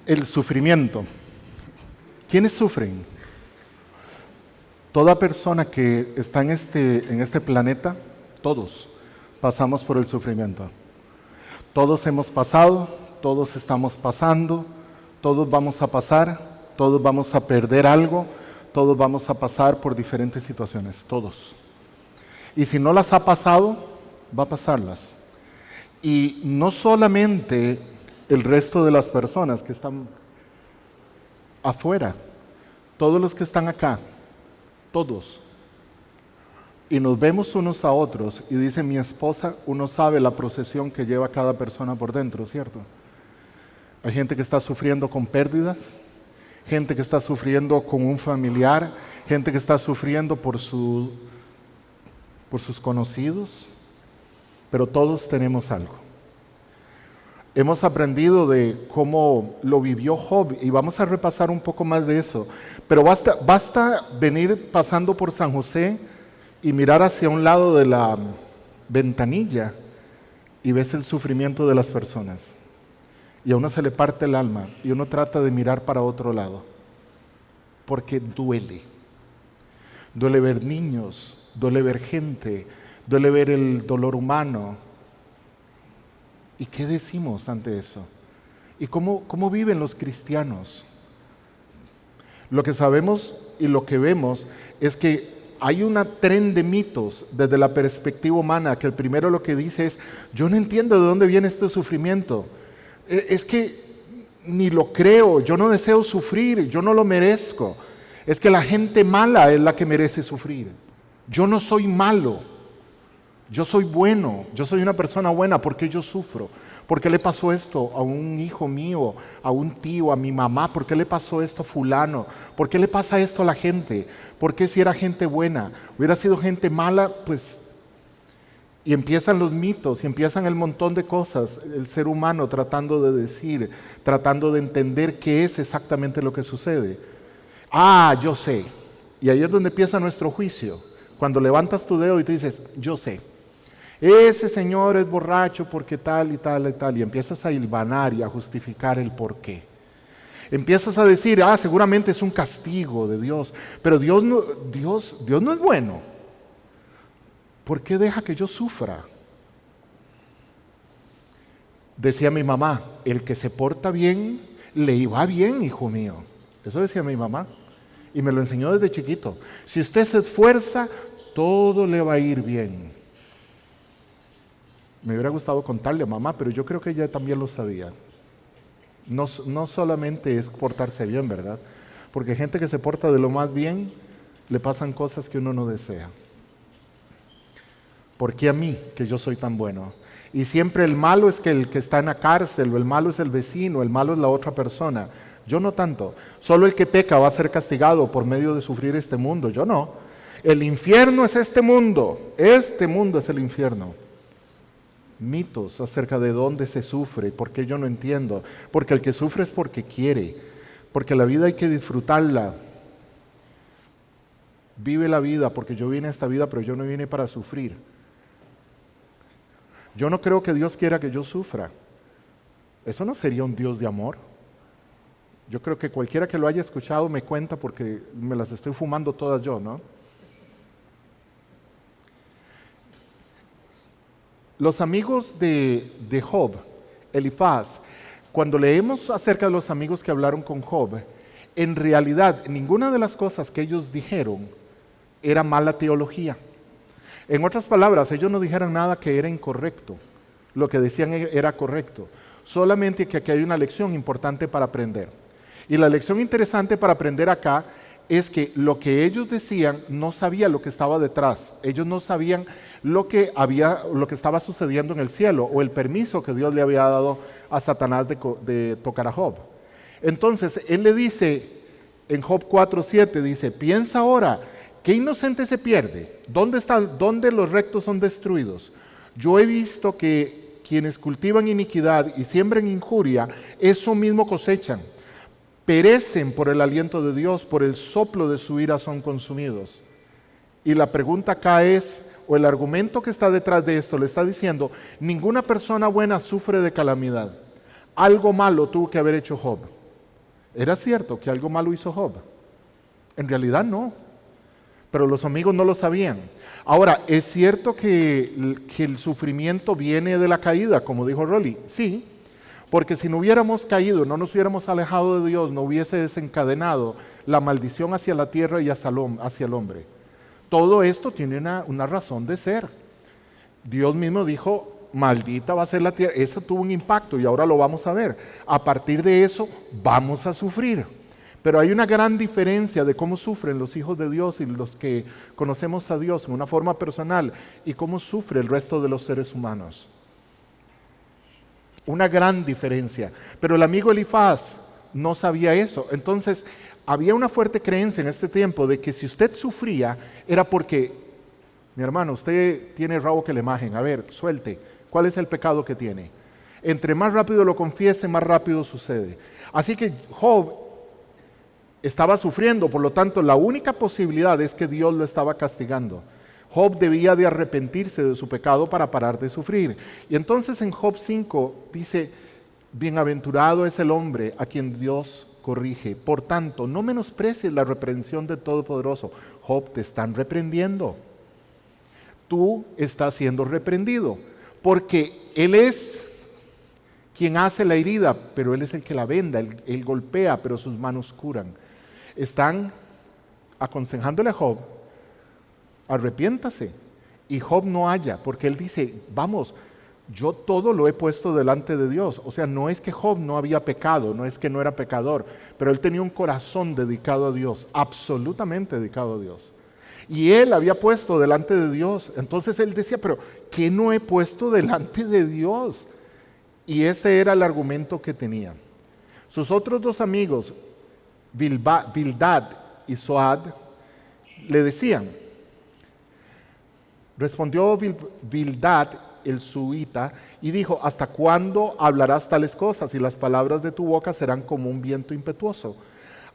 El sufrimiento. ¿Quiénes sufren? Toda persona que está en este planeta, todos pasamos por el sufrimiento. Todos hemos pasado, todos estamos pasando, todos vamos a pasar, todos vamos a perder algo, todos vamos a pasar por diferentes situaciones, todos. Y si no las ha pasado, va a pasarlas. Y no solamente el resto de las personas que están afuera, todos los que están acá, todos. Y nos vemos unos a otros y dice mi esposa, uno sabe la procesión que lleva cada persona por dentro, ¿cierto? Hay gente que está sufriendo con pérdidas, gente que está sufriendo con un familiar, gente que está sufriendo por sus conocidos, pero todos tenemos algo. Hemos aprendido de cómo lo vivió Job y vamos a repasar un poco más de eso. Pero basta venir pasando por San José y mirar hacia un lado de la ventanilla y ves el sufrimiento de las personas. Y a uno se le parte el alma y uno trata de mirar para otro lado. Porque duele. Duele ver niños, duele ver gente, duele ver el dolor humano. ¿Y qué decimos ante eso? ¿Y cómo viven los cristianos? Lo que sabemos y lo que vemos es que hay un tren de mitos desde la perspectiva humana, que el primero lo que dice es, yo no entiendo de dónde viene este sufrimiento. Es que ni lo creo, yo no deseo sufrir, yo no lo merezco. Es que la gente mala es la que merece sufrir. Yo no soy malo. Yo soy bueno, yo soy una persona buena, ¿por qué yo sufro? ¿Por qué le pasó esto a un hijo mío, a un tío, a mi mamá? ¿Por qué le pasó esto a fulano? ¿Por qué le pasa esto a la gente? ¿Por qué si era gente buena? ¿Hubiera sido gente mala? Pues, y empiezan los mitos, y empiezan el montón de cosas, el ser humano tratando de decir, tratando de entender qué es exactamente lo que sucede. Ah, yo sé. Y ahí es donde empieza nuestro juicio. Cuando levantas tu dedo y te dices, yo sé. Ese señor es borracho porque tal y tal y tal, y empiezas a hilvanar y a justificar el porqué. Empiezas a decir, seguramente es un castigo de Dios, pero Dios no es bueno. ¿Por qué deja que yo sufra? Decía mi mamá, el que se porta bien, le va bien, hijo mío. Eso decía mi mamá, y me lo enseñó desde chiquito. Si usted se esfuerza, todo le va a ir bien. Me hubiera gustado contarle a mamá, pero yo creo que ella también lo sabía. No solamente es portarse bien, ¿verdad? Porque gente que se porta de lo más bien, le pasan cosas que uno no desea. ¿Por qué a mí, que yo soy tan bueno? Y siempre el malo es que el que está en la cárcel, o el malo es el vecino, el malo es la otra persona. Yo no tanto. Solo el que peca va a ser castigado por medio de sufrir este mundo. Yo no. El infierno es este mundo. Este mundo es el infierno. Mitos acerca de dónde se sufre, por qué yo no entiendo. Porque el que sufre es porque quiere, porque la vida hay que disfrutarla. Vive la vida, porque yo vine a esta vida, pero yo no vine para sufrir. Yo no creo que Dios quiera que yo sufra. Eso no sería un Dios de amor. Yo creo que cualquiera que lo haya escuchado me cuenta porque me las estoy fumando todas yo, ¿no? Los amigos de Job, Elifaz, cuando leemos acerca de los amigos que hablaron con Job, en realidad ninguna de las cosas que ellos dijeron era mala teología. En otras palabras, ellos no dijeron nada que era incorrecto. Lo que decían era correcto. Solamente que aquí hay una lección importante para aprender. Y la lección interesante para aprender acá es que lo que ellos decían no sabía lo que estaba detrás. Ellos no sabían lo que estaba sucediendo en el cielo o el permiso que Dios le había dado a Satanás de tocar a Job. Entonces, él le dice en Job 4:7, dice, piensa ahora, ¿qué inocente se pierde? ¿Dónde los rectos son destruidos? Yo he visto que quienes cultivan iniquidad y siembran injuria, eso mismo cosechan. Perecen por el aliento de Dios, por el soplo de su ira son consumidos. Y la pregunta acá es, o el argumento que está detrás de esto, le está diciendo, ninguna persona buena sufre de calamidad. Algo malo tuvo que haber hecho Job. ¿Era cierto que algo malo hizo Job? En realidad no, pero los amigos no lo sabían. Ahora, ¿es cierto que el sufrimiento viene de la caída, como dijo Rolly? Sí, porque si no hubiéramos caído, no nos hubiéramos alejado de Dios, no hubiese desencadenado la maldición hacia la tierra y hacia el hombre. Todo esto tiene una razón de ser. Dios mismo dijo, maldita va a ser la tierra. Eso tuvo un impacto y ahora lo vamos a ver. A partir de eso vamos a sufrir. Pero hay una gran diferencia de cómo sufren los hijos de Dios y los que conocemos a Dios en una forma personal y cómo sufre el resto de los seres humanos. Una gran diferencia. Pero el amigo Elifaz no sabía eso. Entonces, había una fuerte creencia en este tiempo de que si usted sufría era porque, mi hermano, usted tiene rabo que le majen. A ver, suelte. ¿Cuál es el pecado que tiene? Entre más rápido lo confiese, más rápido sucede. Así que Job estaba sufriendo, por lo tanto, la única posibilidad es que Dios lo estaba castigando. Job debía de arrepentirse de su pecado para parar de sufrir. Y entonces en Job 5 dice, bienaventurado es el hombre a quien Dios corrige. Por tanto, no menosprecies la reprensión del Todopoderoso. Job, te están reprendiendo. Tú estás siendo reprendido, porque Él es quien hace la herida, pero Él es el que la venda, Él golpea, pero sus manos curan. Están aconsejándole a Job, arrepiéntase. Y Job no halla, porque él dice, vamos, yo todo lo he puesto delante de Dios. O sea, no es que Job no había pecado, no es que no era pecador, pero él tenía un corazón dedicado a Dios, absolutamente dedicado a Dios. Y él había puesto delante de Dios. Entonces él decía, pero ¿qué no he puesto delante de Dios? Y ese era el argumento que tenía. Sus otros dos amigos, Bildad y Zoad, le decían, respondió Bildad el suita y dijo, ¿hasta cuándo hablarás tales cosas y las palabras de tu boca serán como un viento impetuoso?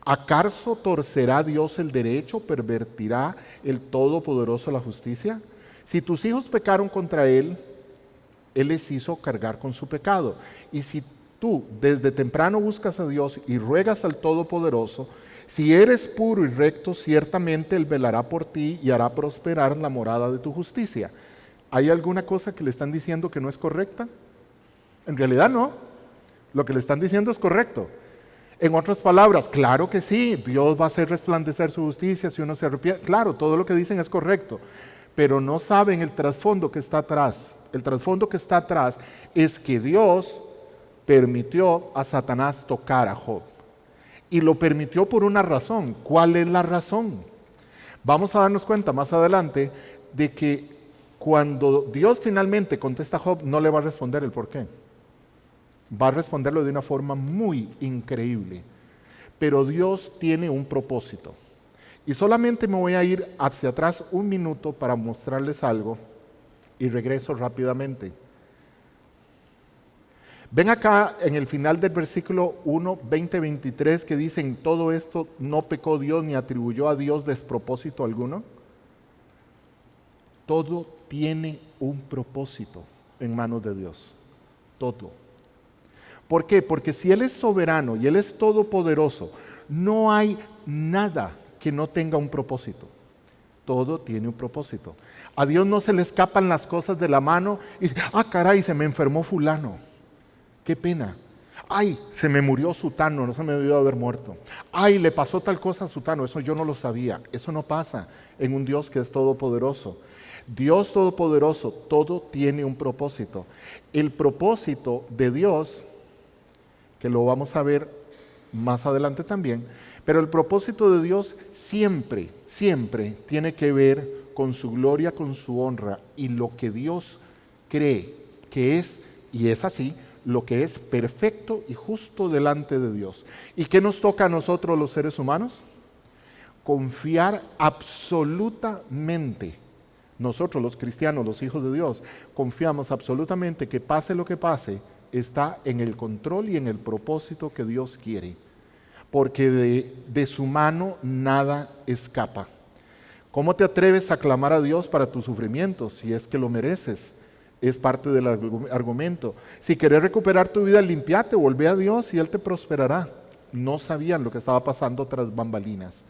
¿Acaso torcerá Dios el derecho, pervertirá el Todopoderoso la justicia? Si tus hijos pecaron contra Él, Él les hizo cargar con su pecado. Y si tú desde temprano buscas a Dios y ruegas al Todopoderoso, si eres puro y recto, ciertamente Él velará por ti y hará prosperar la morada de tu justicia. ¿Hay alguna cosa que le están diciendo que no es correcta? En realidad no. Lo que le están diciendo es correcto. En otras palabras, claro que sí, Dios va a hacer resplandecer su justicia si uno se arrepiente. Claro, todo lo que dicen es correcto, pero no saben el trasfondo que está atrás. El trasfondo que está atrás es que Dios permitió a Satanás tocar a Job. Y lo permitió por una razón. ¿Cuál es la razón? Vamos a darnos cuenta más adelante de que cuando Dios finalmente contesta a Job, no le va a responder el por qué. Va a responderlo de una forma muy increíble. Pero Dios tiene un propósito. Y solamente me voy a ir hacia atrás un minuto para mostrarles algo y regreso rápidamente. Ven acá en el final del versículo 1, 20, 23 que dicen, todo esto no pecó Dios ni atribuyó a Dios despropósito alguno. Todo tiene un propósito en manos de Dios. Todo. ¿Por qué? Porque si Él es soberano y Él es todopoderoso, no hay nada que no tenga un propósito. Todo tiene un propósito. A Dios no se le escapan las cosas de la mano y dice, caray, se me enfermó fulano. Qué pena. Ay, se me murió sutano, no se me debió haber muerto. Ay, le pasó tal cosa a sutano, eso yo no lo sabía. Eso no pasa en un Dios que es todopoderoso. Dios todopoderoso, todo tiene un propósito. El propósito de Dios, que lo vamos a ver más adelante también, pero el propósito de Dios siempre, siempre tiene que ver con su gloria, con su honra y lo que Dios cree que es, y es así, lo que es perfecto y justo delante de Dios. ¿Y qué nos toca a nosotros los seres humanos? Confiar absolutamente. Nosotros los cristianos, los hijos de Dios, confiamos absolutamente que pase lo que pase, está en el control y en el propósito que Dios quiere. Porque de su mano nada escapa. ¿Cómo te atreves a clamar a Dios para tus sufrimientos si es que lo mereces? Es parte del argumento. Si querés recuperar tu vida, limpiate, volvé a Dios y Él te prosperará. no sabían lo que estaba pasando tras bambalinas.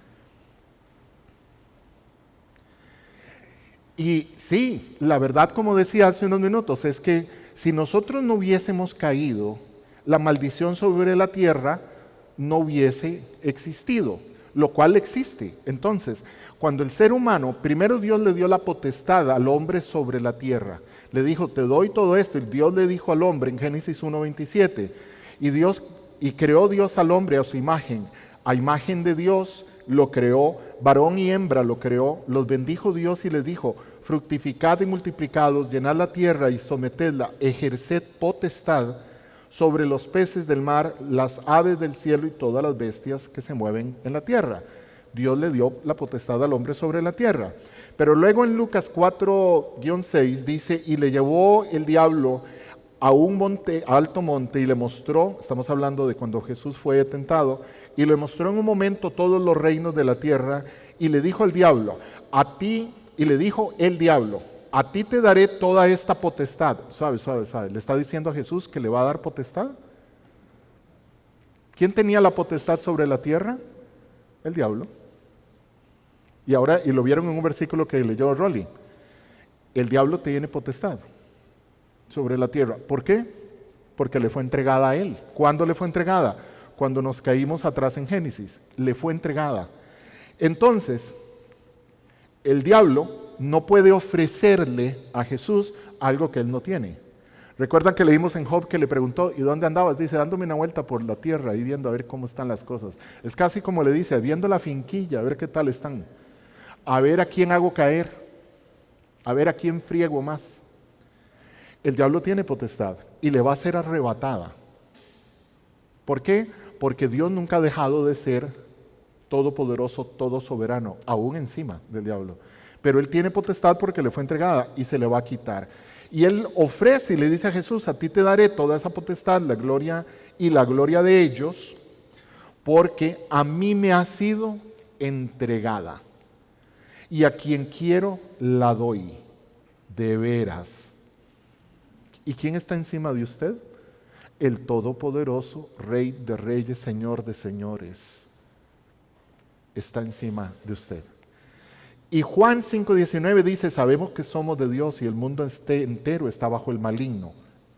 Y sí, la verdad, como decía hace unos minutos, es que si nosotros no hubiésemos caído, la maldición sobre la tierra no hubiese existido, lo cual existe. Entonces, cuando el ser humano, primero Dios le dio la potestad al hombre sobre la tierra, le dijo, te doy todo esto, y Dios le dijo al hombre en Génesis 1:27, y creó Dios al hombre a su imagen, a imagen de Dios lo creó, varón y hembra lo creó, los bendijo Dios y les dijo, fructificad y multiplicados, llenad la tierra y sometedla, ejerced potestad sobre los peces del mar, las aves del cielo y todas las bestias que se mueven en la tierra. Dios le dio la potestad al hombre sobre la tierra. Pero luego en Lucas 4:6 dice, y le llevó el diablo a un monte, a alto monte, y le mostró, estamos hablando de cuando Jesús fue tentado, y le mostró en un momento todos los reinos de la tierra, y le dijo al diablo, y le dijo el diablo, a ti te daré toda esta potestad. Suave. Le está diciendo a Jesús que le va a dar potestad. ¿Quién tenía la potestad sobre la tierra? El diablo. Y lo vieron en un versículo que leyó Rolly. El diablo tiene potestad sobre la tierra. ¿Por qué? Porque le fue entregada a él. ¿Cuándo le fue entregada? Cuando nos caímos atrás en Génesis. Le fue entregada. Entonces, el diablo no puede ofrecerle a Jesús algo que él no tiene. ¿Recuerdan que leímos en Job que le preguntó, ¿y dónde andabas? Dice, dándome una vuelta por la tierra y viendo a ver cómo están las cosas. Es casi como le dice, viendo la finquilla, a ver qué tal están. A ver a quién hago caer. A ver a quién friego más. El diablo tiene potestad y le va a ser arrebatada. ¿Por qué? Porque Dios nunca ha dejado de ser todopoderoso, todo soberano, aún encima del diablo. Pero él tiene potestad porque le fue entregada y se le va a quitar. Y él ofrece y le dice a Jesús, a ti te daré toda esa potestad, la gloria y la gloria de ellos, porque a mí me ha sido entregada. Y a quien quiero la doy, de veras. ¿Y quién está encima de usted? El Todopoderoso, Rey de Reyes, Señor de Señores, está encima de usted. Y Juan 5:19 dice, sabemos que somos de Dios y el mundo entero está bajo el maligno,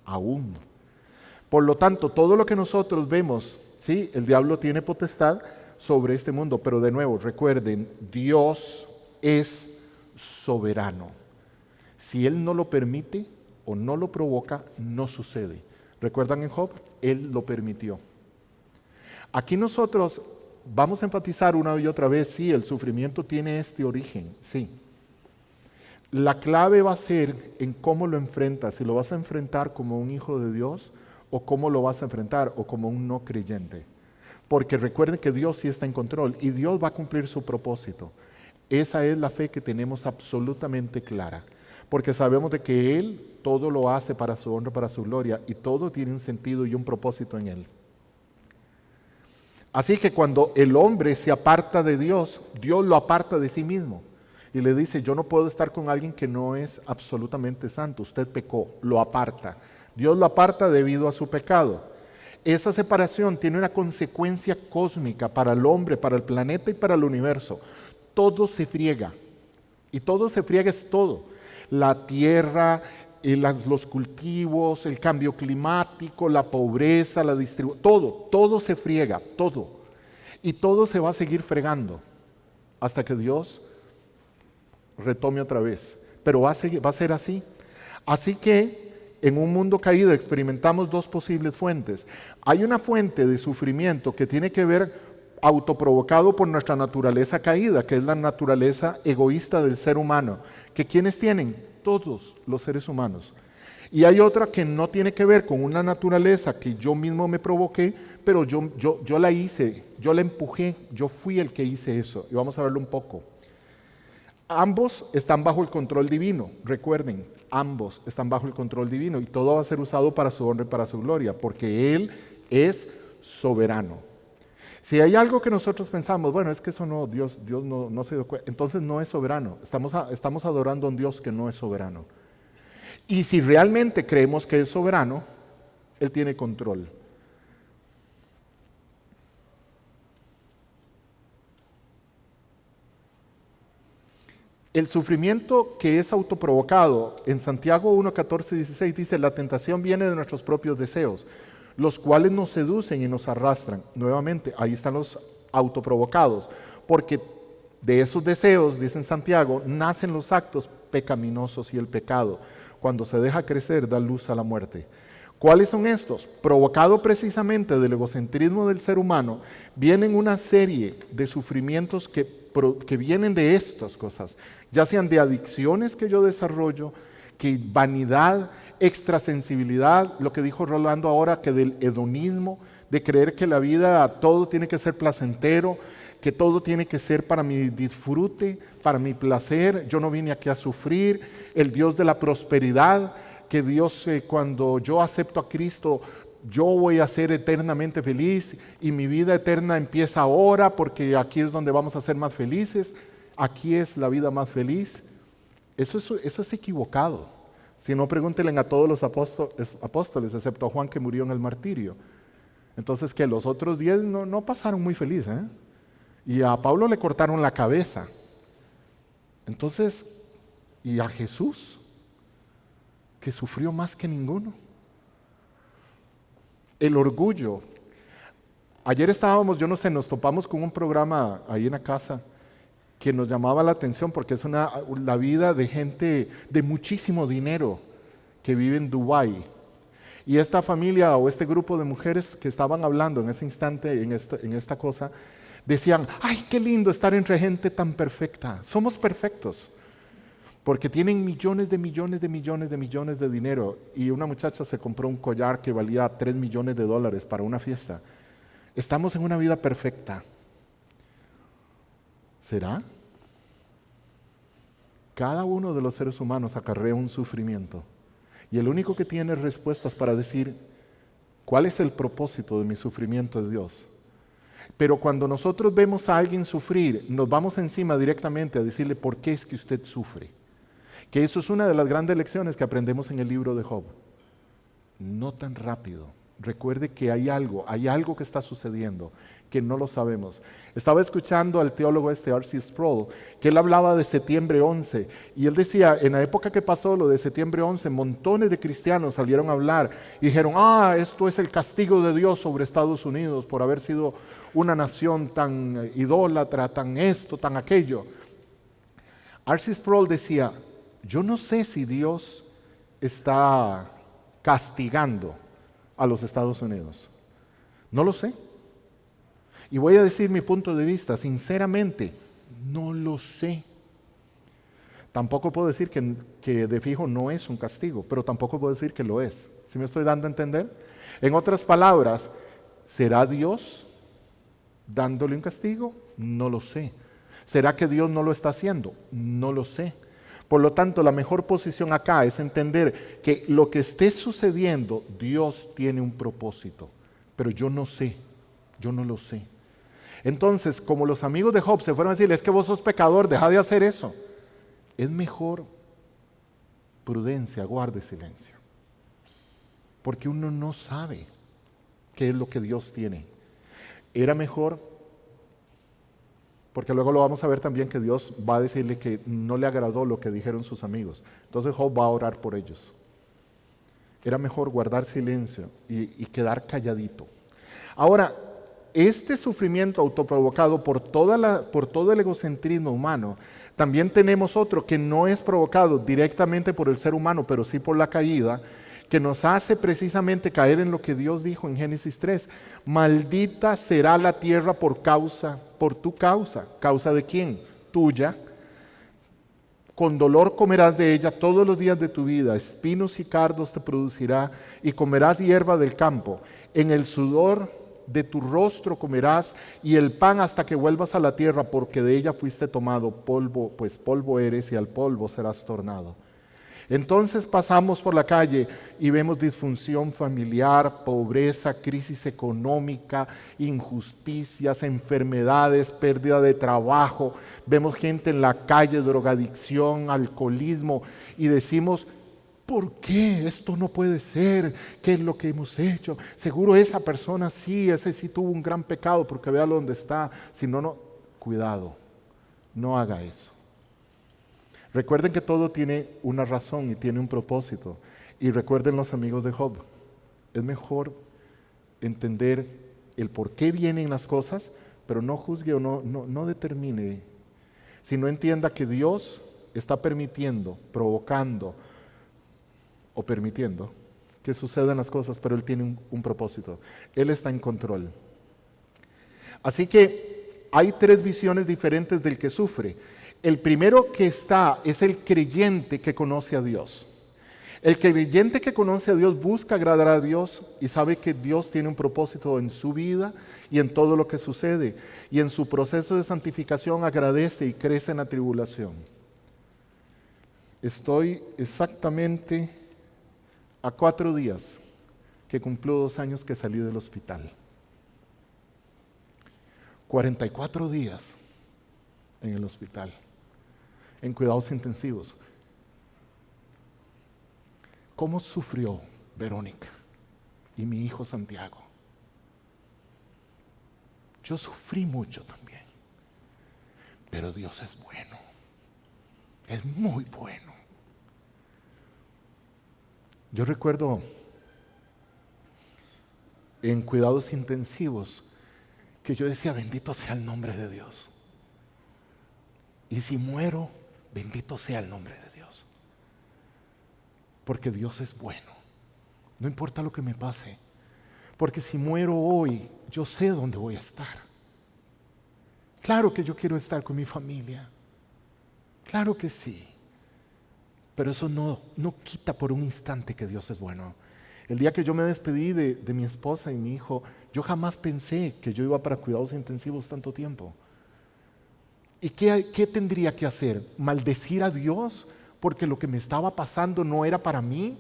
aún. Por lo tanto, todo lo que nosotros vemos, sí, el diablo tiene potestad sobre este mundo, pero de nuevo, recuerden, Dios es soberano. Si Él no lo permite o no lo provoca, no sucede. ¿Recuerdan en Job? Él lo permitió. Aquí nosotros vamos a enfatizar una y otra vez, sí, el sufrimiento tiene este origen, sí. La clave va a ser en cómo lo enfrentas, si lo vas a enfrentar como un hijo de Dios o cómo lo vas a enfrentar o como un no creyente. Porque recuerden que Dios sí está en control y Dios va a cumplir su propósito. Esa es la fe que tenemos absolutamente clara, porque sabemos de que Él todo lo hace para su honra, para su gloria, y todo tiene un sentido y un propósito en Él. Así que cuando el hombre se aparta de Dios, Dios lo aparta de sí mismo. Y le dice, yo no puedo estar con alguien que no es absolutamente santo. Usted pecó, lo aparta. Dios lo aparta debido a su pecado. Esa separación tiene una consecuencia cósmica para el hombre, para el planeta y para el universo. Todo se friega. Y todo se friega es todo. La tierra, los cultivos, el cambio climático, la pobreza, la distribución, todo se friega, todo. Y todo se va a seguir fregando hasta que Dios retome otra vez. Pero va a ser así. Así que en un mundo caído experimentamos dos posibles fuentes. Hay una fuente de sufrimiento que tiene que ver autoprovocado por nuestra naturaleza caída, que es la naturaleza egoísta del ser humano, que ¿quiénes tienen? Todos los seres humanos. Y hay otra que no tiene que ver con una naturaleza que yo mismo me provoqué, pero yo la hice, yo la empujé, yo fui el que hice eso. Y vamos a verlo un poco. Ambos están bajo el control divino, recuerden, ambos están bajo el control divino y todo va a ser usado para su honra y para su gloria, porque Él es soberano. Si hay algo que nosotros pensamos, bueno, es que eso no, Dios no se dio cuenta, entonces no es soberano. Estamos adorando a un Dios que no es soberano. Y si realmente creemos que es soberano, Él tiene control. El sufrimiento que es autoprovocado, en Santiago 1, 14, 16 dice, la tentación viene de nuestros propios deseos, los cuales nos seducen y nos arrastran. Nuevamente, ahí están los autoprovocados, porque de esos deseos, dice en Santiago, nacen los actos pecaminosos y el pecado. Cuando se deja crecer, da luz a la muerte. ¿Cuáles son estos? Provocado precisamente del egocentrismo del ser humano, vienen una serie de sufrimientos que vienen de estas cosas, ya sean de adicciones que yo desarrollo, que vanidad, extrasensibilidad, lo que dijo Rolando ahora, que del hedonismo, de creer que la vida todo tiene que ser placentero, que todo tiene que ser para mi disfrute, para mi placer, yo no vine aquí a sufrir, el Dios de la prosperidad, que Dios cuando yo acepto a Cristo, yo voy a ser eternamente feliz y mi vida eterna empieza ahora porque aquí es donde vamos a ser más felices, aquí es la vida más feliz. Eso es equivocado. Si no, pregúntenle a todos los apóstoles, excepto a Juan que murió en el martirio. Entonces, que los otros 10 no pasaron muy felices, ¿eh? Y a Pablo le cortaron la cabeza. Entonces, y a Jesús, que sufrió más que ninguno. El orgullo. Ayer yo no sé, nos topamos con un programa ahí en la casa que nos llamaba la atención porque es la vida de gente de muchísimo dinero que vive en Dubái. Y esta familia o este grupo de mujeres que estaban hablando en ese instante, en esta cosa, decían, ¡ay, qué lindo estar entre gente tan perfecta! Somos perfectos. Porque tienen millones de millones de millones de millones de dinero. Y una muchacha se compró un collar que valía $3 millones para una fiesta. Estamos en una vida perfecta. ¿Será? Cada uno de los seres humanos acarrea un sufrimiento. Y el único que tiene respuestas para decir, ¿cuál es el propósito de mi sufrimiento es Dios? Pero cuando nosotros vemos a alguien sufrir, nos vamos encima directamente a decirle, ¿por qué es que usted sufre? Que eso es una de las grandes lecciones que aprendemos en el libro de Job. No tan rápido. Recuerde que hay algo que está sucediendo, que no lo sabemos. Estaba escuchando al teólogo R.C. Sproul, que él hablaba de septiembre 11, y él decía, en la época que pasó lo de septiembre 11, montones de cristianos salieron a hablar y dijeron, esto es el castigo de Dios sobre Estados Unidos por haber sido una nación tan idólatra, tan esto, tan aquello. R.C. Sproul decía, yo no sé si Dios está castigando a los Estados Unidos. No lo sé. Y voy a decir mi punto de vista, sinceramente, no lo sé. Tampoco puedo decir que de fijo no es un castigo, pero tampoco puedo decir que lo es. ¿Sí me estoy dando a entender? En otras palabras, ¿será Dios dándole un castigo? No lo sé. ¿Será que Dios no lo está haciendo? No lo sé. Por lo tanto, la mejor posición acá es entender que lo que esté sucediendo, Dios tiene un propósito, pero yo no sé, yo no lo sé. Entonces, como los amigos de Job se fueron a decirle, es que vos sos pecador, deja de hacer eso. Es mejor prudencia, guarde silencio, porque uno no sabe qué es lo que Dios tiene. Era mejor, porque luego lo vamos a ver también que Dios va a decirle que no le agradó lo que dijeron sus amigos. Entonces Job va a orar por ellos. Era mejor guardar silencio y quedar calladito. Ahora, este sufrimiento autoprovocado por todo el egocentrismo humano, también tenemos otro que no es provocado directamente por el ser humano, pero sí por la caída, que nos hace precisamente caer en lo que Dios dijo en Génesis 3. Maldita será la tierra por tu causa. ¿Causa de quién? Tuya. Con dolor comerás de ella todos los días de tu vida, espinos y cardos te producirá, y comerás hierba del campo. En el sudor de tu rostro comerás, y el pan hasta que vuelvas a la tierra, porque de ella fuiste tomado, polvo, pues polvo eres, y al polvo serás tornado. Entonces pasamos por la calle y vemos disfunción familiar, pobreza, crisis económica, injusticias, enfermedades, pérdida de trabajo. Vemos gente en la calle, drogadicción, alcoholismo, y decimos, ¿por qué esto no puede ser? ¿Qué es lo que hemos hecho? Seguro esa persona sí, ese sí tuvo un gran pecado, porque véalo dónde está. Si no, cuidado, no haga eso. Recuerden que todo tiene una razón y tiene un propósito. Y recuerden los amigos de Job, es mejor entender el por qué vienen las cosas, pero no juzgue o no determine, sino entienda que Dios está permitiendo, provocando o permitiendo que sucedan las cosas, pero Él tiene un propósito. Él está en control. Así que hay tres visiones diferentes del que sufre. El primero que está es el creyente que conoce a Dios. El creyente que conoce a Dios busca agradar a Dios y sabe que Dios tiene un propósito en su vida y en todo lo que sucede. Y en su proceso de santificación agradece y crece en la tribulación. Estoy exactamente a 4 días que cumplo 2 años que salí del hospital. 44 días en el hospital, en cuidados intensivos. ¿Cómo sufrió Verónica y mi hijo Santiago? Yo sufrí mucho también, pero Dios es bueno, es muy bueno. Yo recuerdo en cuidados intensivos que yo decía, bendito sea el nombre de Dios. Y si muero, bendito sea el nombre de Dios. Porque Dios es bueno. No importa lo que me pase. Porque si muero hoy, yo sé dónde voy a estar. Claro que yo quiero estar con mi familia. Claro que sí. Pero eso no quita por un instante que Dios es bueno. El día que yo me despedí de mi esposa y mi hijo, yo jamás pensé que yo iba para cuidados intensivos tanto tiempo. ¿Y qué tendría que hacer? ¿Maldecir a Dios porque lo que me estaba pasando no era para mí?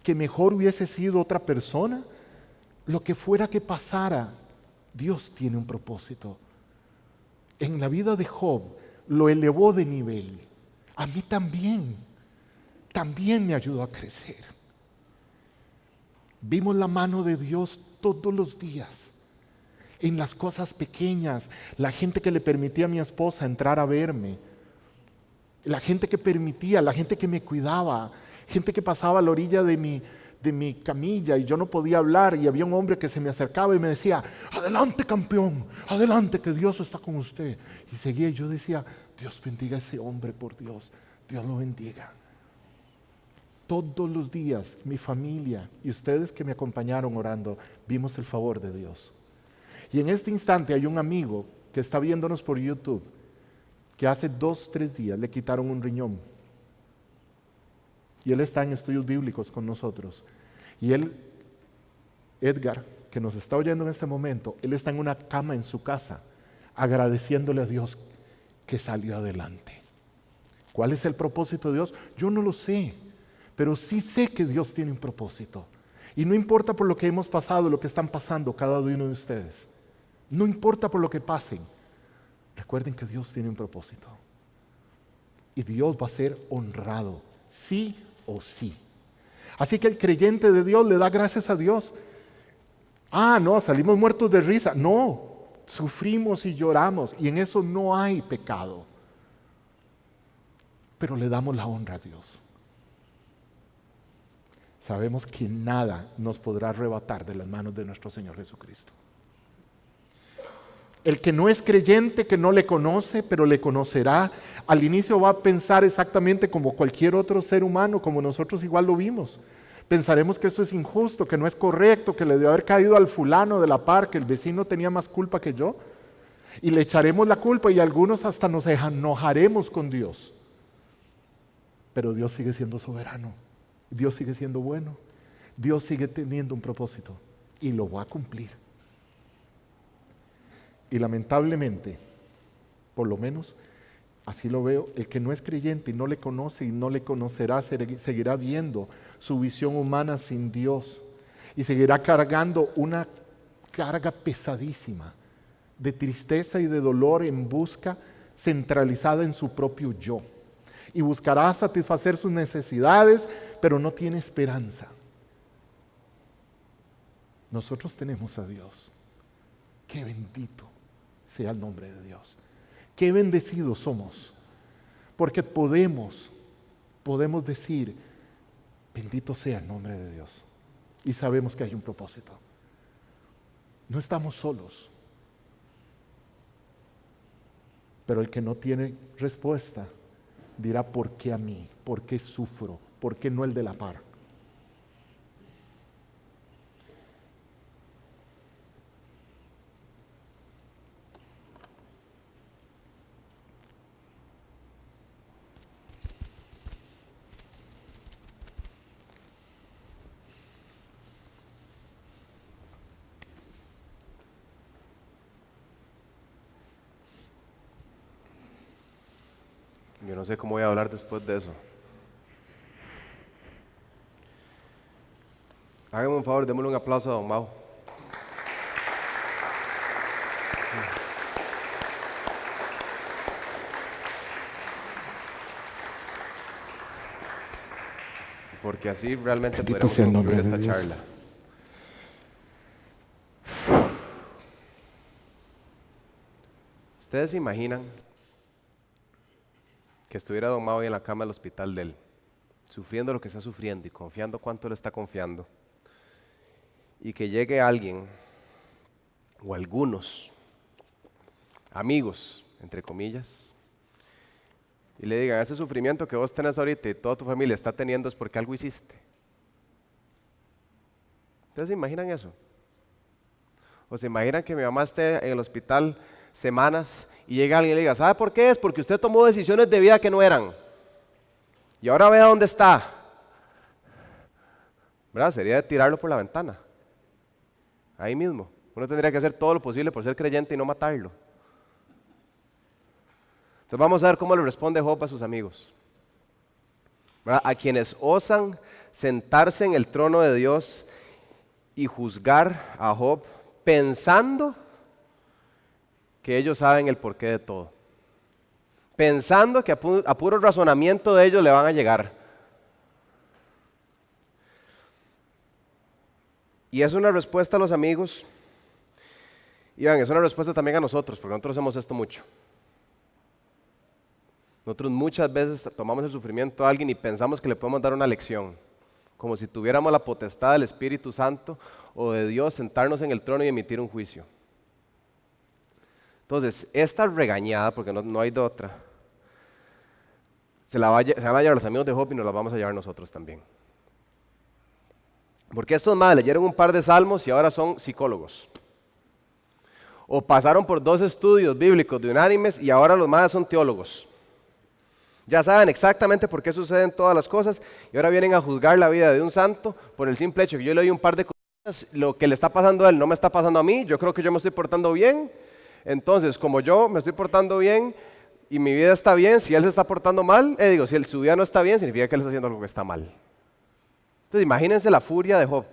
¿Que mejor hubiese sido otra persona? Lo que fuera que pasara, Dios tiene un propósito. En la vida de Job lo elevó de nivel. A mí también me ayudó a crecer. Vimos la mano de Dios todos los días. En las cosas pequeñas, la gente que le permitía a mi esposa entrar a verme, la gente que permitía, la gente que me cuidaba, gente que pasaba a la orilla de mi camilla y yo no podía hablar y había un hombre que se me acercaba y me decía, adelante campeón, adelante que Dios está con usted. Y seguía y yo decía, Dios bendiga a ese hombre, por Dios, Dios lo bendiga. Todos los días mi familia y ustedes que me acompañaron orando, vimos el favor de Dios. Y en este instante hay un amigo que está viéndonos por YouTube, que hace 2-3 días le quitaron un riñón. Y él está en estudios bíblicos con nosotros. Y él, Edgar, que nos está oyendo en este momento, él está en una cama en su casa, agradeciéndole a Dios que salió adelante. ¿Cuál es el propósito de Dios? Yo no lo sé, pero sí sé que Dios tiene un propósito. Y no importa por lo que hemos pasado, lo que están pasando cada uno de ustedes. No importa por lo que pasen. Recuerden que Dios tiene un propósito. Y Dios va a ser honrado, sí o sí. Así que el creyente de Dios le da gracias a Dios. No, salimos muertos de risa. No, sufrimos y lloramos. Y en eso no hay pecado. Pero le damos la honra a Dios. Sabemos que nada nos podrá arrebatar de las manos de nuestro Señor Jesucristo. El que no es creyente, que no le conoce, pero le conocerá, al inicio va a pensar exactamente como cualquier otro ser humano, como nosotros igual lo vimos. Pensaremos que eso es injusto, que no es correcto, que le debe haber caído al fulano de la par, que el vecino tenía más culpa que yo. Y le echaremos la culpa y algunos hasta nos enojaremos con Dios. Pero Dios sigue siendo soberano, Dios sigue siendo bueno, Dios sigue teniendo un propósito y lo va a cumplir. Y lamentablemente, por lo menos así lo veo, el que no es creyente y no le conoce y no le conocerá, seguirá viendo su visión humana sin Dios y seguirá cargando una carga pesadísima de tristeza y de dolor en busca centralizada en su propio yo. Y buscará satisfacer sus necesidades, pero no tiene esperanza. Nosotros tenemos a Dios. Qué bendito sea el nombre de Dios. Qué bendecidos somos, Porque podemos decir, bendito sea el nombre de Dios. Y sabemos que hay un propósito. No estamos solos. Pero el que no tiene respuesta dirá, ¿por qué a mí? ¿Por qué sufro? ¿Por qué no el de la par? Yo no sé cómo voy a hablar después de eso. Háganme un favor, démosle un aplauso a don Mau. Porque así realmente Bendito podríamos sea el nombre concluir de esta Dios. charla. ¿Ustedes se imaginan que estuviera don Mau ahí en la cama del hospital de él, sufriendo lo que está sufriendo y confiando cuánto le está confiando? Y que llegue alguien, o algunos, amigos, entre comillas, y le digan, ese sufrimiento que vos tenés ahorita y toda tu familia está teniendo es porque algo hiciste. ¿Ustedes se imaginan eso? ¿O se imaginan que mi mamá esté en el hospital semanas y llega alguien y le diga, ¿sabe por qué? Es porque usted tomó decisiones de vida que no eran. Y ahora vea dónde está. ¿Verdad? Sería de tirarlo por la ventana. Ahí mismo. Uno tendría que hacer todo lo posible por ser creyente y no matarlo. Entonces vamos a ver cómo le responde Job a sus amigos. ¿Verdad? A quienes osan sentarse en el trono de Dios y juzgar a Job pensando que ellos saben el porqué de todo. Pensando que a puro razonamiento de ellos le van a llegar. Y es una respuesta a los amigos. Y vean, es una respuesta también a nosotros, porque nosotros hacemos esto mucho. Nosotros muchas veces tomamos el sufrimiento a alguien y pensamos que le podemos dar una lección, como si tuviéramos la potestad del Espíritu Santo o de Dios sentarnos en el trono y emitir un juicio. Entonces, esta regañada, porque no hay de otra, se van a llevar los amigos de Job y nos la vamos a llevar nosotros también. Porque estos más leyeron un par de salmos y ahora son psicólogos. O pasaron por 2 estudios bíblicos de unánimes y ahora los más son teólogos. Ya saben exactamente por qué suceden todas las cosas y ahora vienen a juzgar la vida de un santo por el simple hecho que yo le doy un par de cosas, lo que le está pasando a él no me está pasando a mí, yo creo que yo me estoy portando bien, entonces como yo me estoy portando bien y mi vida está bien, si él se está portando mal, si su vida no está bien, significa que él está haciendo algo que está mal. Entonces imagínense la furia de Job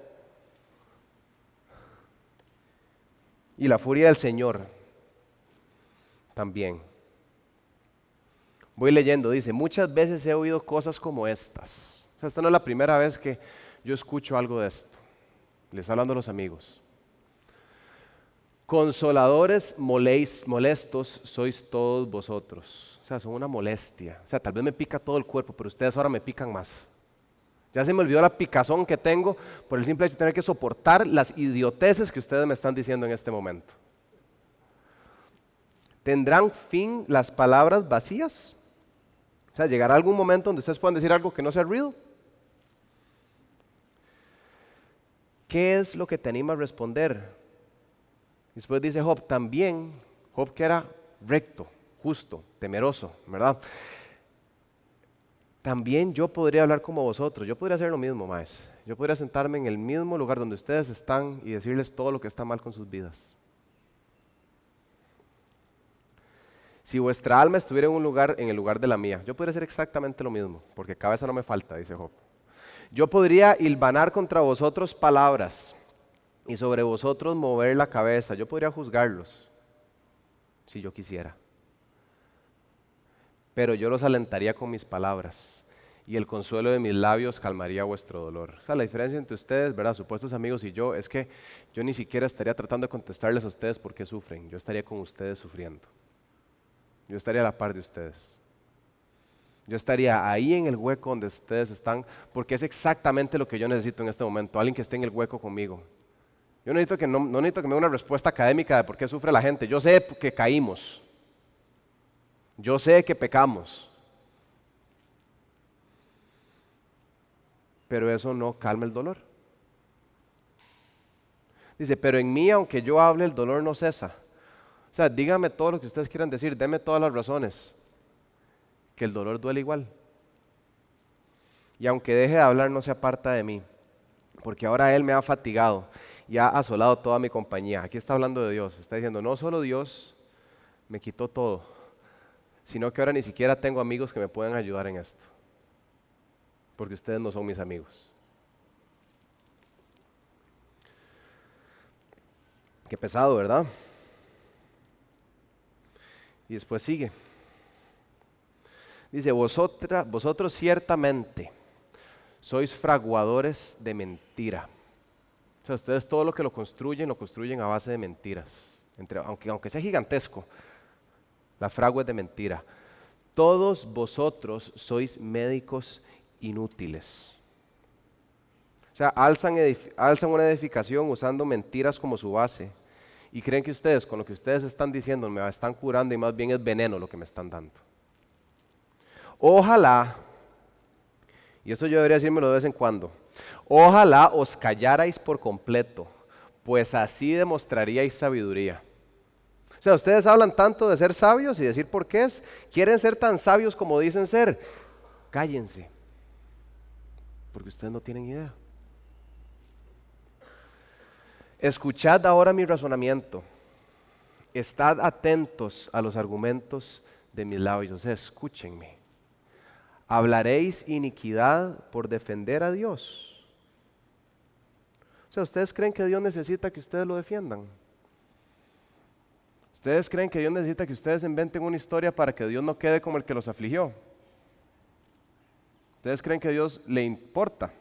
y la furia del Señor también. Voy leyendo, dice, muchas veces he oído cosas como estas. O sea, esta no es la primera vez que yo escucho algo de esto. Les está hablando a los amigos. Consoladores molestos sois todos vosotros. O sea, son una molestia. O sea, tal vez me pica todo el cuerpo, pero ustedes ahora me pican más. Ya se me olvidó la picazón que tengo por el simple hecho de tener que soportar las idioteces que ustedes me están diciendo en este momento. ¿Tendrán fin las palabras vacías? O sea, llegará algún momento donde ustedes puedan decir algo que no sea real. ¿Qué es lo que te anima a responder? Después dice Job, también, Job que era recto, justo, temeroso, ¿verdad? También yo podría hablar como vosotros, yo podría hacer lo mismo, maes. Yo podría sentarme en el mismo lugar donde ustedes están y decirles todo lo que está mal con sus vidas. Si vuestra alma estuviera en el lugar de la mía, yo podría hacer exactamente lo mismo, porque cabeza no me falta, dice Job. Yo podría hilvanar contra vosotros palabras y sobre vosotros mover la cabeza. Yo podría juzgarlos, si yo quisiera. Pero yo los alentaría con mis palabras y el consuelo de mis labios calmaría vuestro dolor. O sea, la diferencia entre ustedes, ¿verdad? Supuestos amigos y yo, es que yo ni siquiera estaría tratando de contestarles a ustedes por qué sufren. Yo estaría con ustedes sufriendo. Yo estaría a la par de ustedes. Yo estaría ahí en el hueco donde ustedes están, porque es exactamente lo que yo necesito en este momento, alguien que esté en el hueco conmigo. Yo necesito que no necesito que me dé una respuesta académica de por qué sufre la gente. Yo sé que caímos. Yo sé que pecamos. Pero eso no calma el dolor. Dice, pero en mí, aunque yo hable, el dolor no cesa. O sea, díganme todo lo que ustedes quieran decir, denme todas las razones, que el dolor duele igual. Y aunque deje de hablar, no se aparta de mí, porque ahora Él me ha fatigado y ha asolado toda mi compañía. Aquí está hablando de Dios, está diciendo, no solo Dios me quitó todo, sino que ahora ni siquiera tengo amigos que me puedan ayudar en esto, porque ustedes no son mis amigos. Qué pesado, ¿verdad? Y después sigue. Dice, vosotros ciertamente sois fraguadores de mentira. O sea, ustedes todo lo que lo construyen a base de mentiras. Aunque sea gigantesco, la fragua es de mentira. Todos vosotros sois médicos inútiles. O sea, alzan una edificación usando mentiras como su base y creen que ustedes, con lo que ustedes están diciendo, me están curando y más bien es veneno lo que me están dando. Ojalá, y eso yo debería decírmelo de vez en cuando, ojalá os callarais por completo, pues así demostraríais sabiduría. O sea, ustedes hablan tanto de ser sabios y decir por qué es, quieren ser tan sabios como dicen ser, cállense, porque ustedes no tienen idea. Escuchad ahora mi razonamiento, estad atentos a los argumentos de mis labios, o sea, escúchenme. ¿Hablaréis iniquidad por defender a Dios? O sea, ¿ustedes creen que Dios necesita que ustedes lo defiendan? ¿Ustedes creen que Dios necesita que ustedes inventen una historia para que Dios no quede como el que los afligió? ¿Ustedes creen que a Dios le importa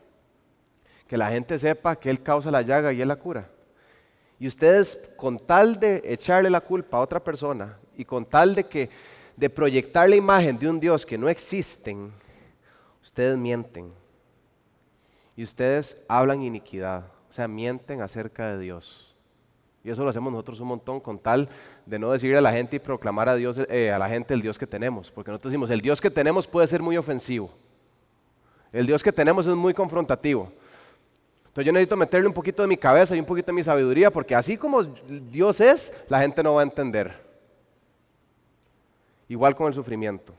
que la gente sepa que Él causa la llaga y Él la cura? Y ustedes, con tal de echarle la culpa a otra persona y con tal de proyectar la imagen de un Dios que no existen, ustedes mienten. Y ustedes hablan iniquidad, o sea, mienten acerca de Dios. Y eso lo hacemos nosotros un montón con tal de no decirle a la gente y proclamar a la gente el Dios que tenemos. Porque nosotros decimos, el Dios que tenemos puede ser muy ofensivo. El Dios que tenemos es muy confrontativo. Entonces yo necesito meterle un poquito de mi cabeza y un poquito de mi sabiduría, porque así como Dios es, la gente no va a entender. Igual con el sufrimiento.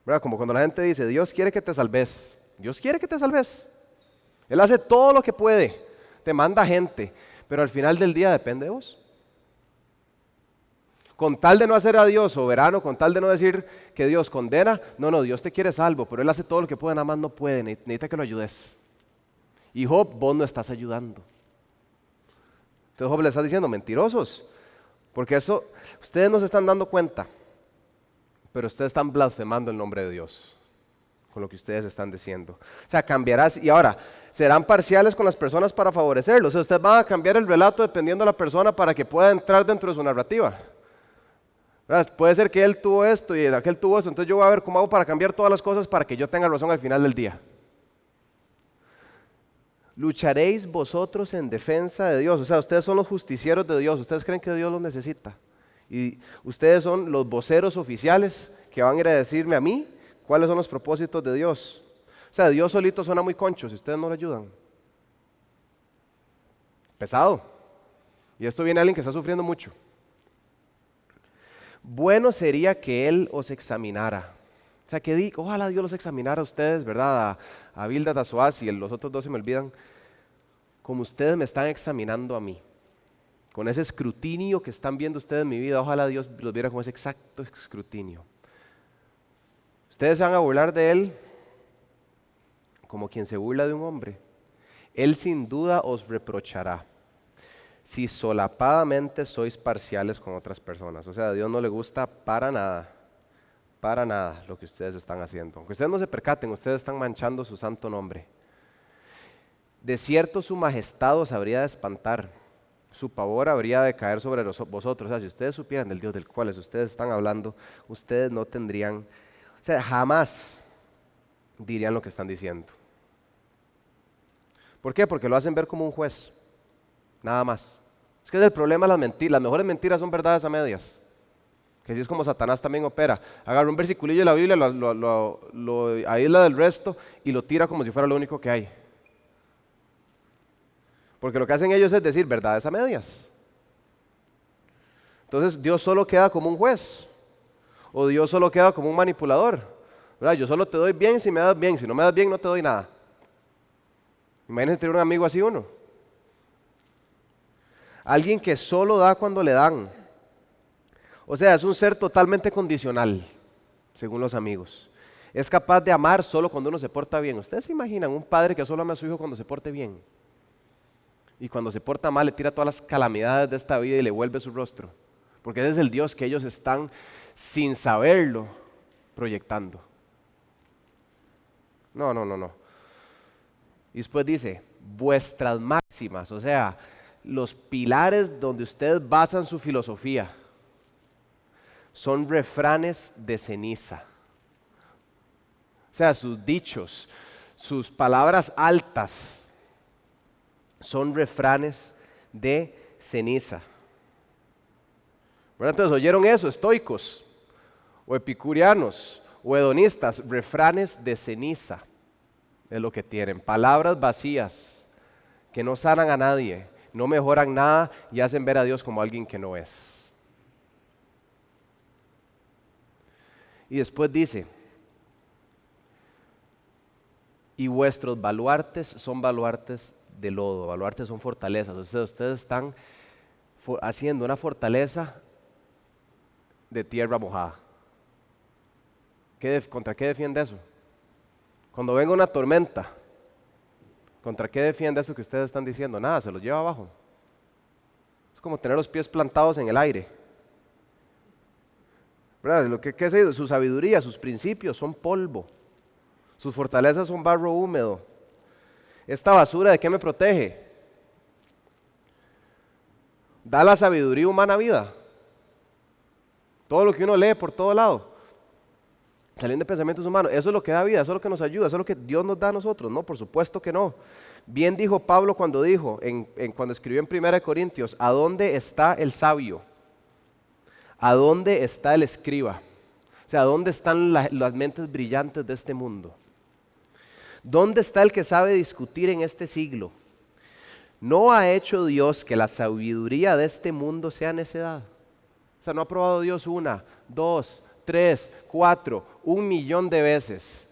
¿Verdad? Como cuando la gente dice, Dios quiere que te salves. Dios quiere que te salves. Él hace todo lo que puede. Te manda gente. Pero al final del día depende de vos. Con tal de no hacer a Dios soberano, con tal de no decir que Dios condena, no, Dios te quiere salvo, pero Él hace todo lo que puede, nada más no puede, necesita que lo ayudes. Y Job, vos no estás ayudando. Entonces Job le está diciendo, mentirosos, porque eso, ustedes no se están dando cuenta, pero ustedes están blasfemando el nombre de Dios, con lo que ustedes están diciendo. O sea, cambiarás, y ahora, serán parciales con las personas para favorecerlos. O sea, ustedes van a cambiar el relato dependiendo de la persona para que pueda entrar dentro de su narrativa. ¿Verdad? Puede ser que él tuvo esto y aquel tuvo eso, entonces yo voy a ver cómo hago para cambiar todas las cosas para que yo tenga razón al final del día. Lucharéis vosotros en defensa de Dios, o sea, ustedes son los justicieros de Dios, ustedes creen que Dios los necesita. Y ustedes son los voceros oficiales que van a ir a decirme a mí cuáles son los propósitos de Dios. O sea, Dios solito suena muy concho si ustedes no lo ayudan. Pesado. Y esto viene de alguien que está sufriendo mucho. Bueno sería que Él os examinara. O sea, que ojalá Dios los examinara a ustedes, ¿verdad? A Bildad, a Zoaz y los otros dos se me olvidan. Como ustedes me están examinando a mí. Con ese escrutinio que están viendo ustedes en mi vida, ojalá Dios los viera con ese exacto escrutinio. Ustedes se van a burlar de Él como quien se burla de un hombre. Él sin duda os reprochará si solapadamente sois parciales con otras personas. O sea, a Dios no le gusta para nada lo que ustedes están haciendo. Aunque ustedes no se percaten, ustedes están manchando su santo nombre. De cierto su majestad os habría de espantar, su pavor habría de caer sobre vosotros. O sea, si ustedes supieran del Dios del cual ustedes están hablando, ustedes no tendrían, o sea, jamás dirían lo que están diciendo. ¿Por qué? Porque lo hacen ver como un juez, nada más. Es que es el problema de las mentiras. Las mejores mentiras son verdades a medias. Que así es como Satanás también opera. Agarra un versiculillo de la Biblia, lo aísla del resto y lo tira como si fuera lo único que hay. Porque lo que hacen ellos es decir verdades a medias. Entonces Dios solo queda como un juez. O Dios solo queda como un manipulador. ¿Verdad? Yo solo te doy bien si me das bien. Si no me das bien no te doy nada. Imagínense tener un amigo así uno. Alguien que solo da cuando le dan. O sea, es un ser totalmente condicional, según los amigos. Es capaz de amar solo cuando uno se porta bien. ¿Ustedes se imaginan un padre que solo ama a su hijo cuando se porte bien? Y cuando se porta mal le tira todas las calamidades de esta vida y le vuelve su rostro. Porque ese es el Dios que ellos están, sin saberlo, proyectando. No. Y después dice, vuestras máximas, o sea, los pilares donde ustedes basan su filosofía, son refranes de ceniza. O sea, sus dichos, sus palabras altas, son refranes de ceniza. Bueno, entonces, ¿oyeron eso? Estoicos, o epicurianos, o hedonistas, refranes de ceniza es lo que tienen. Palabras vacías que no sanan a nadie, no mejoran nada y hacen ver a Dios como alguien que no es. Y después dice, y vuestros baluartes son baluartes de lodo, baluartes son fortalezas. O sea, ustedes están haciendo una fortaleza de tierra mojada. ¿Contra qué defiende eso? Cuando venga una tormenta, ¿contra qué defiende eso que ustedes están diciendo? Nada, se los lleva abajo. Es como tener los pies plantados en el aire. ¿Verdad? ¿Qué es eso? Su sabiduría, sus principios son polvo. Sus fortalezas son barro húmedo. ¿Esta basura de qué me protege? ¿Da la sabiduría humana vida? Todo lo que uno lee por todo lado, saliendo de pensamientos humanos, eso es lo que da vida, eso es lo que nos ayuda, eso es lo que Dios nos da a nosotros. No, por supuesto que no. Bien dijo Pablo cuando dijo, cuando escribió en 1 Corintios, ¿a dónde está el sabio? ¿A dónde está el escriba? O sea, ¿dónde están las mentes brillantes de este mundo? ¿Dónde está el que sabe discutir en este siglo? ¿No ha hecho Dios que la sabiduría de este mundo sea necedad? O sea, ¿no ha probado Dios 1, 2, 3, 4, 1,000,000 de veces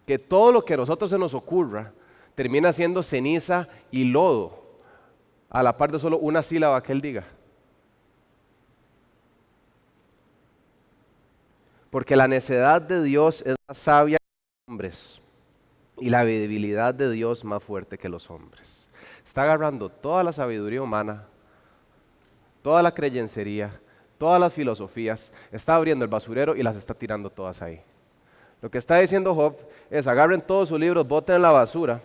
que todo lo que a nosotros se nos ocurra termina siendo ceniza y lodo a la par de solo una sílaba que Él diga? Porque la necedad de Dios es más sabia que los hombres y la debilidad de Dios más fuerte que los hombres. Está agarrando toda la sabiduría humana, toda la creyencería, todas las filosofías, está abriendo el basurero y las está tirando todas ahí. Lo que está diciendo Job es: agarren todos sus libros, boten en la basura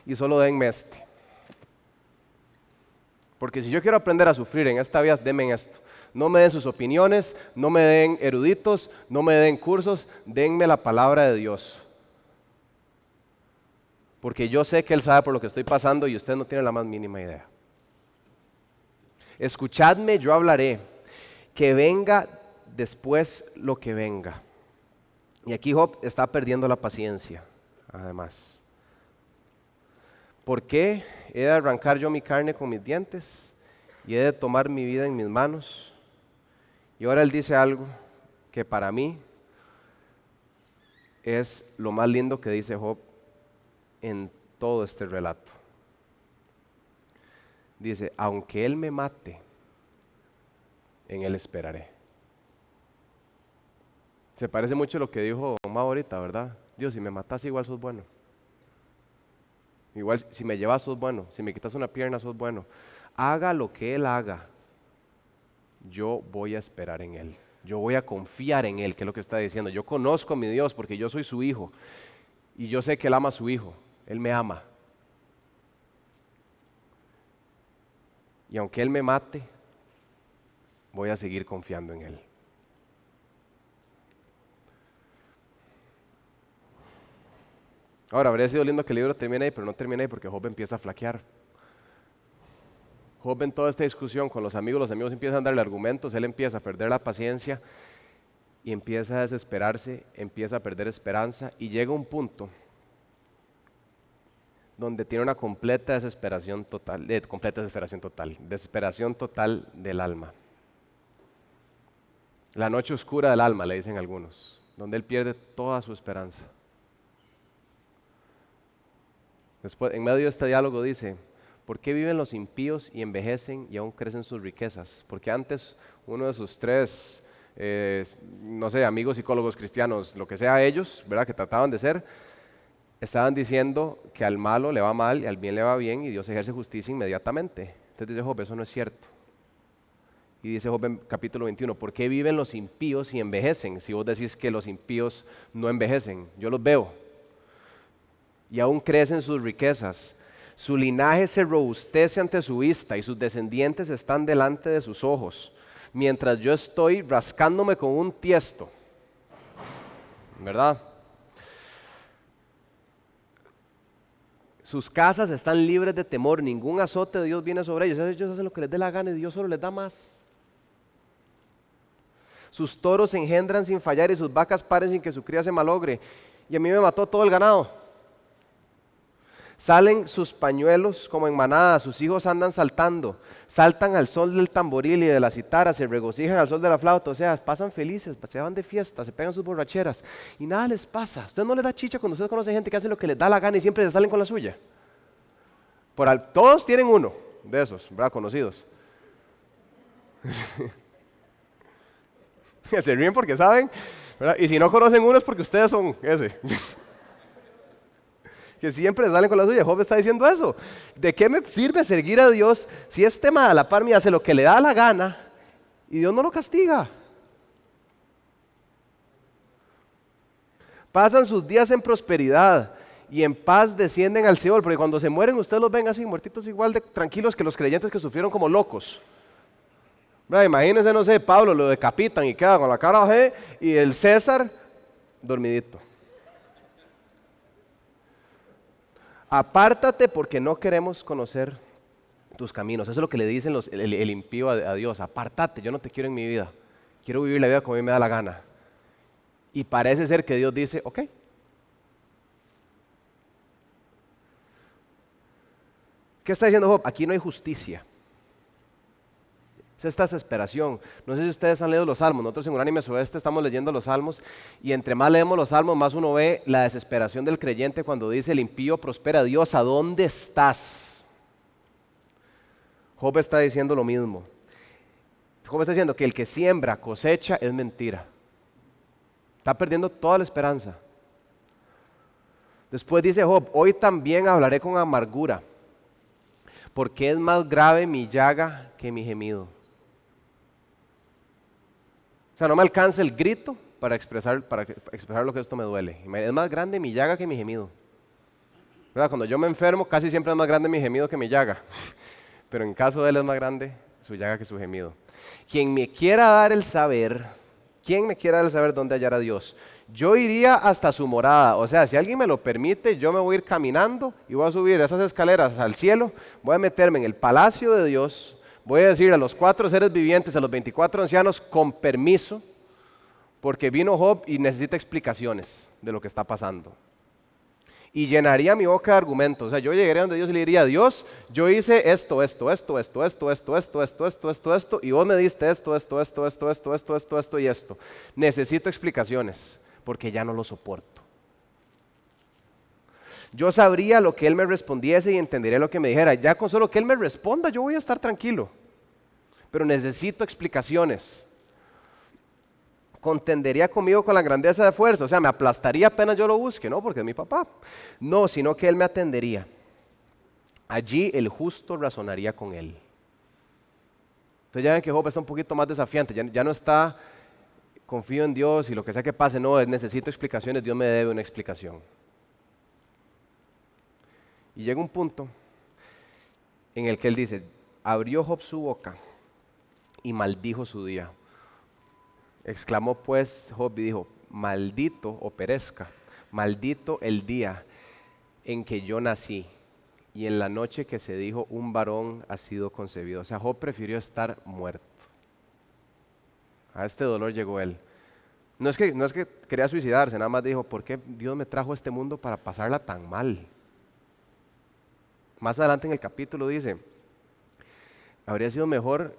y solo denme este. Porque si yo quiero aprender a sufrir en esta vida, denme esto. No me den sus opiniones, no me den eruditos, no me den cursos, denme la palabra de Dios. Porque yo sé que Él sabe por lo que estoy pasando y usted no tiene la más mínima idea. Escuchadme, yo hablaré, que venga después lo que venga. Y aquí Job está perdiendo la paciencia, además. ¿Por qué he de arrancar yo mi carne con mis dientes y he de tomar mi vida en mis manos? Y ahora él dice algo que para mí es lo más lindo que dice Job en todo este relato. Dice: aunque él me mate, en él esperaré. Se parece mucho a lo que dijo Mau ahorita, ¿verdad? Dios, si me matas igual sos bueno. Igual si me llevas sos bueno, si me quitas una pierna sos bueno. Haga lo que Él haga, yo voy a esperar en Él. Yo voy a confiar en Él, que es lo que está diciendo. Yo conozco a mi Dios porque yo soy su hijo. Y yo sé que Él ama a su hijo. Él me ama. y aunque Él me mate, voy a seguir confiando en Él. Ahora, habría sido lindo que el libro termine ahí, pero no termine ahí porque Job empieza a flaquear. Job, en toda esta discusión con los amigos empiezan a darle argumentos, él empieza a perder la paciencia y empieza a desesperarse, empieza a perder esperanza y llega un punto donde tiene una desesperación total del alma. La noche oscura del alma, le dicen algunos, donde él pierde toda su esperanza. Después, en medio de este diálogo dice: ¿por qué viven los impíos y envejecen y aún crecen sus riquezas? Porque antes uno de sus tres, amigos psicólogos cristianos, lo que sea ellos, ¿verdad?, que trataban de ser, estaban diciendo que al malo le va mal y al bien le va bien y Dios ejerce justicia inmediatamente. Entonces dice Job, eso no es cierto. Y dice Job en capítulo 21, ¿por qué viven los impíos y envejecen? Si vos decís que los impíos no envejecen, yo los veo. Y aún crecen sus riquezas. Su linaje se robustece ante su vista y sus descendientes están delante de sus ojos, mientras yo estoy rascándome con un tiesto. ¿Verdad? Sus casas están libres de temor, ningún azote de Dios viene sobre ellos. Ellos hacen lo que les dé la gana y Dios solo les da más. Sus toros se engendran sin fallar y sus vacas paren sin que su cría se malogre. Y a mí me mató todo el ganado. Salen sus pañuelos como en manada, sus hijos andan saltando, saltan al sol del tamboril y de la citara, se regocijan al sol de la flauta, o sea, pasan felices, se van de fiesta, se pegan sus borracheras y nada les pasa. ¿Usted no les da chicha cuando usted conoce gente que hace lo que les da la gana y siempre se salen con la suya? Todos tienen uno de esos, ¿verdad? Conocidos. Se ríen porque saben, ¿verdad? Y si no conocen uno es porque ustedes son ese. Que siempre salen con la suya. Job está diciendo eso. ¿De qué me sirve seguir a Dios si este mal a la par mía hace lo que le da la gana y Dios no lo castiga? Pasan sus días en prosperidad y en paz descienden al Seol, porque cuando se mueren ustedes los ven así, muertitos igual de tranquilos que los creyentes que sufrieron como locos. Imagínense, no sé, Pablo lo decapitan y queda con la cara G y el César dormidito. Apártate porque no queremos conocer tus caminos. Eso es lo que le dicen el impío a Dios. Apártate, yo no te quiero en mi vida. Quiero vivir la vida como a mí me da la gana. Y parece ser que Dios dice, ok. ¿Qué está diciendo Job? Aquí no hay justicia. Es esta desesperación. No sé si ustedes han leído los Salmos. Nosotros en Unánimes Oeste estamos leyendo los Salmos y entre más leemos los Salmos, más uno ve la desesperación del creyente cuando dice el impío prospera. Dios, ¿a dónde estás? Job está diciendo lo mismo. Job está diciendo que el que siembra cosecha es mentira. Está perdiendo toda la esperanza. Después dice Job, hoy también hablaré con amargura, porque es más grave mi llaga que mi gemido. O sea, no me alcanza el grito para expresar lo que esto me duele. Es más grande mi llaga que mi gemido. ¿Verdad? Cuando yo me enfermo, casi siempre es más grande mi gemido que mi llaga. Pero en caso de él es más grande su llaga que su gemido. Quien me quiera dar el saber dónde hallar a Dios, yo iría hasta su morada. O sea, si alguien me lo permite, yo me voy a ir caminando y voy a subir esas escaleras al cielo, voy a meterme en el palacio de Dios. Voy a decir a los 4 seres vivientes, a los 24 ancianos, con permiso, porque vino Job y necesita explicaciones de lo que está pasando. Y llenaría mi boca de argumentos. O sea, yo llegaría donde Dios y le diría, Dios, yo hice esto, y vos me diste esto y esto. Necesito explicaciones, porque ya no lo soporto. Yo sabría lo que Él me respondiese y entendería lo que me dijera. Ya con solo que Él me responda, yo voy a estar tranquilo. Pero necesito explicaciones. Contendería conmigo con la grandeza de fuerza. O sea, me aplastaría apenas yo lo busque, no, porque es mi papá. No, sino que Él me atendería. Allí el justo razonaría con Él. Entonces ya ven que Job está un poquito más desafiante. Ya no está, confío en Dios y lo que sea que pase. No, necesito explicaciones, Dios me debe una explicación. Y llega un punto en el que él dice, abrió Job su boca y maldijo su día. Exclamó pues Job y dijo, maldito o perezca, maldito el día en que yo nací y en la noche que se dijo un varón ha sido concebido. O sea, Job prefirió estar muerto. A este dolor llegó él. No es que quería suicidarse, nada más dijo, ¿por qué Dios me trajo a este mundo para pasarla tan mal? Más adelante en el capítulo dice, habría sido mejor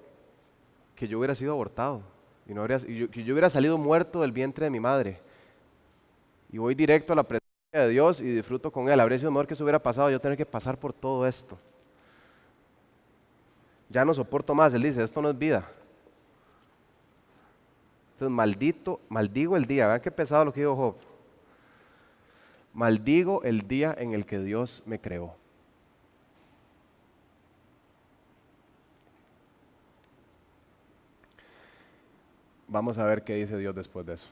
que yo hubiera sido abortado que yo hubiera salido muerto del vientre de mi madre y voy directo a la presencia de Dios y disfruto con Él. Habría sido mejor que eso hubiera pasado, yo tener que pasar por todo esto. Ya no soporto más, él dice, esto no es vida. Entonces, maldigo el día, vean qué pesado lo que dijo Job. Maldigo el día en el que Dios me creó. Vamos a ver qué dice Dios después de eso.